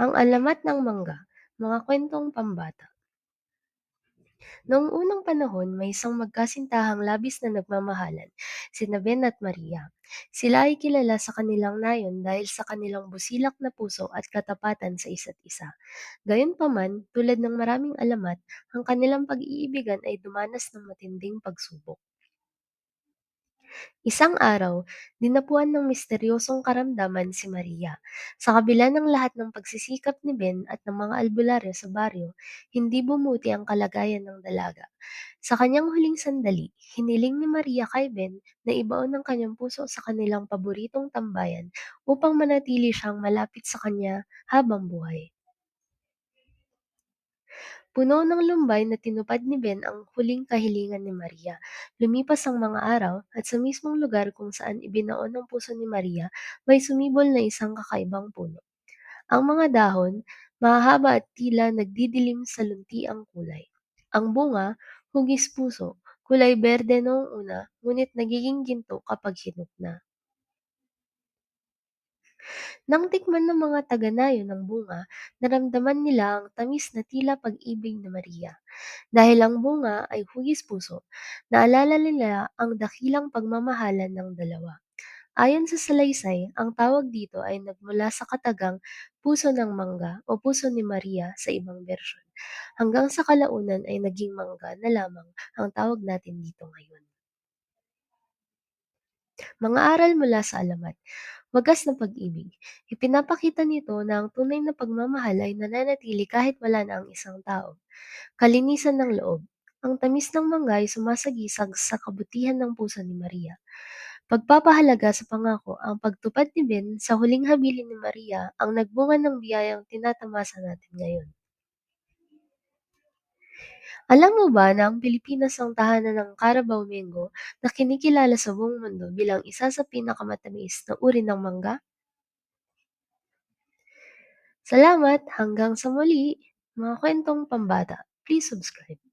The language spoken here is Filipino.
Ang Alamat ng Mangga, mga kwentong pambata. Noong unang panahon, may isang magkasintahang labis na nagmamahalan, sina Ben at Maria. Sila ay kilala sa kanilang nayon dahil sa kanilang busilak na puso at katapatan sa isa't isa. Gayunpaman, tulad ng maraming alamat, ang kanilang pag-iibigan ay dumanas ng matinding pagsubok. Isang araw, dinapuan ng misteryosong karamdaman si Maria. Sa kabila ng lahat ng pagsisikap ni Ben at ng mga albularyo sa baryo, hindi bumuti ang kalagayan ng dalaga. Sa kanyang huling sandali, hiniling ni Maria kay Ben na ibaon ang kanyang puso sa kanilang paboritong tambayan upang manatili siyang malapit sa kanya habang buhay. Puno ng lumbay na tinupad ni Ben ang huling kahilingan ni Maria. Lumipas ang mga araw at sa mismong lugar kung saan ibinaon ang puso ni Maria, may sumibol na isang kakaibang puno. Ang mga dahon, mahahaba at tila nagdidilim sa lunti ang kulay. Ang bunga, hugis puso, kulay berde noong una, ngunit nagiging ginto kapag hinog na. Nang tikman ng mga taga-nayon ng bunga, naramdaman nila ang tamis na tila pag-ibig ni Maria. Dahil ang bunga ay hugis-puso, naalala nila ang dakilang pagmamahalan ng dalawa. Ayon sa salaysay, ang tawag dito ay nagmula sa katagang puso ng mangga o puso ni Maria sa ibang bersyon. Hanggang sa kalaunan ay naging mangga na lamang ang tawag natin dito ngayon. Mga aral mula sa alamat. Wagas na pag-ibig. Ipinapakita nito na ang tunay na pagmamahal ay nananatili kahit wala na ang isang tao. Kalinisan ng loob. Ang tamis ng mangga ay sumasagisag sa kabutihan ng puso ni Maria. Pagpapahalaga sa pangako, ang pagtupad ni Ben sa huling habilin ni Maria ang nagbunga ng biyayang tinatamasa natin ngayon. Alam mo ba na ang Pilipinas ang tahanan ng Carabao Mango na kinikilala sa buong mundo bilang isa sa pinakamatamis na uri ng mangga? Salamat! Hanggang sa muli, mga kwentong pambata. Please subscribe.